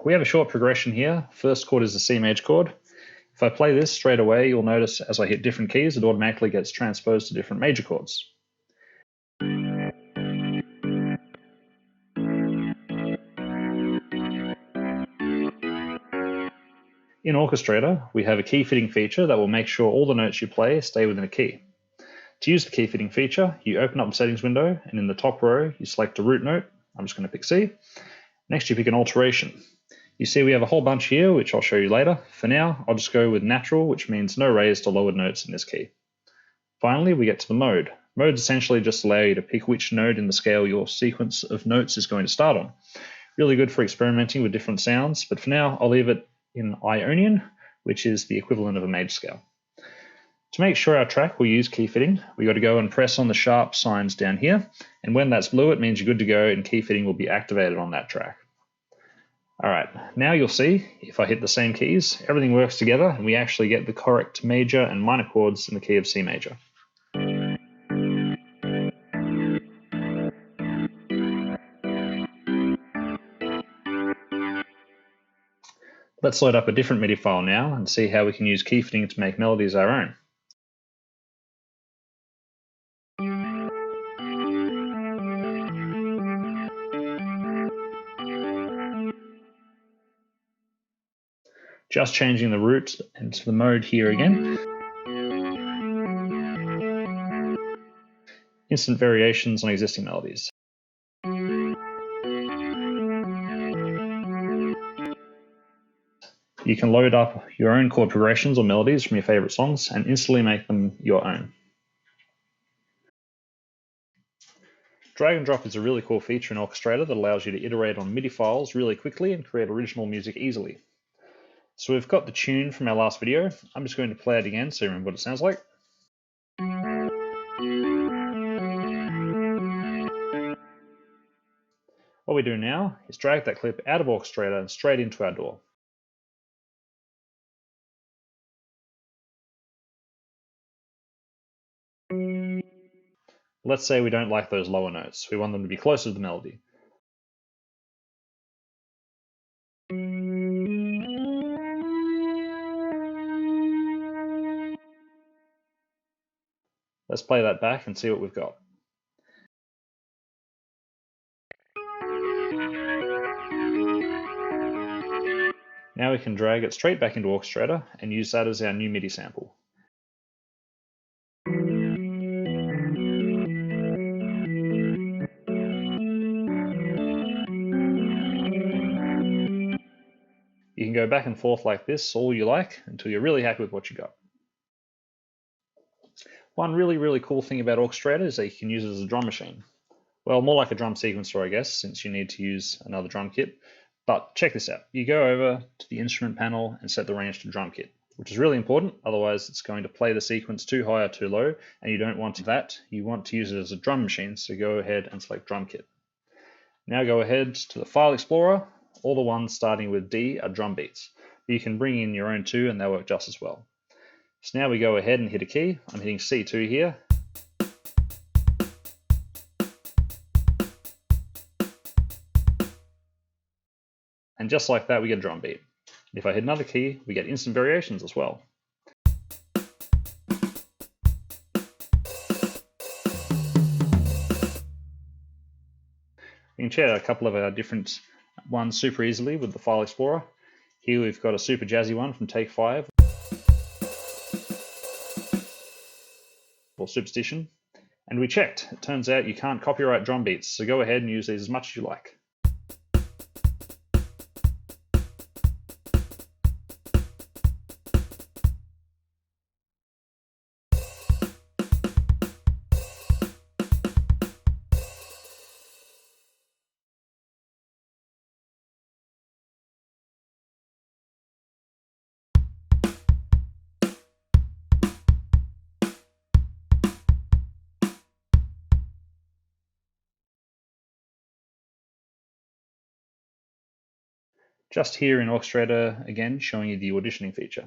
We have a short progression here. First chord is the C major chord. If I play this straight away, you'll notice as I hit different keys, it automatically gets transposed to different major chords. In Orkestrator, we have a key fitting feature that will make sure all the notes you play stay within a key. To use the key fitting feature, you open up the settings window, and in the top row, you select a root note. I'm just going to pick C. Next, you pick an alteration. You see we have a whole bunch here, which I'll show you later. For now, I'll just go with natural, which means no raised or lowered notes in this key. Finally, we get to the mode. Modes essentially just allow you to pick which note in the scale your sequence of notes is going to start on. Really good for experimenting with different sounds, but for now, I'll leave it in Ionian, which is the equivalent of a major scale. To make sure our track will use key fitting, we got to go and press on the sharp signs down here, and when that's blue, it means you're good to go and key fitting will be activated on that track. Alright, now you'll see, if I hit the same keys, everything works together and we actually get the correct major and minor chords in the key of C major. Let's load up a different MIDI file now and see how we can use key fitting to make melodies our own. Just changing the root into the mode here again. Instant variations on existing melodies. You can load up your own chord progressions or melodies from your favorite songs and instantly make them your own. Drag and drop is a really cool feature in Orkestrator that allows you to iterate on MIDI files really quickly and create original music easily. So we've got the tune from our last video. I'm just going to play it again so you remember what it sounds like. What we do now is drag that clip out of Orkestrator and straight into our DAW. Let's say we don't like those lower notes. We want them to be closer to the melody. Let's play that back and see what we've got. Now we can drag it straight back into Orkestrator and use that as our new MIDI sample. You can go back and forth like this all you like until you're really happy with what you got. One really cool thing about Orkestrator is that you can use it as a drum machine. Well, more like a drum sequencer, I guess, since you need to use another drum kit. But check this out. You go over to the instrument panel and set the range to drum kit, which is really important. Otherwise, it's going to play the sequence too high or too low, and you don't want that. You want to use it as a drum machine, so go ahead and select drum kit. Now go ahead to the File Explorer. All the ones starting with D are drum beats. But you can bring in your own too, and they'll work just as well. So now we go ahead and hit a key. I'm hitting C2 here. And just like that, we get a drum beat. If I hit another key, we get instant variations as well. We can check out a couple of our different ones super easily with the File Explorer. Here we've got a super jazzy one from Take 5, or Superstition. And we checked. It turns out you can't copyright drum beats, so go ahead and use these as much as you like. Just here in Orkestrator, again, showing you the auditioning feature.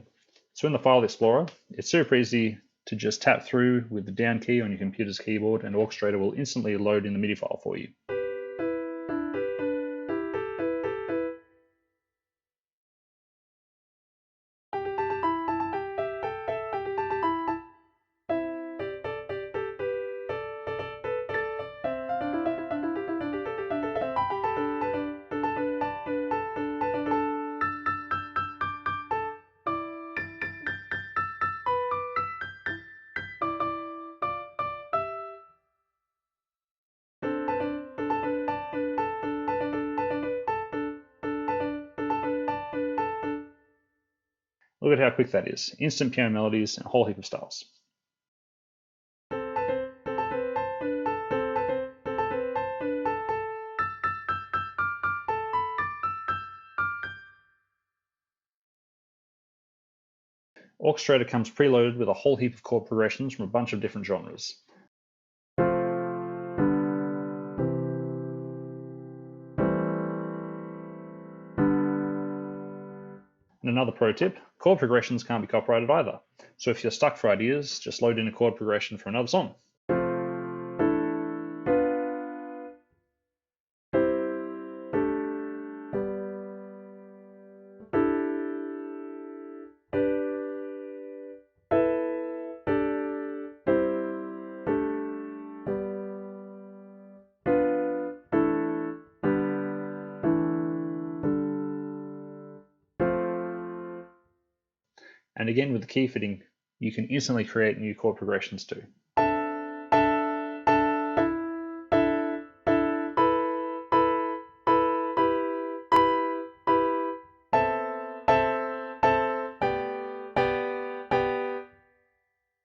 So in the File Explorer, it's super easy to just tap through with the down key on your computer's keyboard, and Orkestrator will instantly load in the MIDI file for you. Look at how quick that is. Instant piano melodies and a whole heap of styles. Orkestrator comes preloaded with a whole heap of chord progressions from a bunch of different genres. And another pro tip, chord progressions can't be copyrighted either. So if you're stuck for ideas, just load in a chord progression for another song. And again, with the key fitting, you can instantly create new chord progressions too.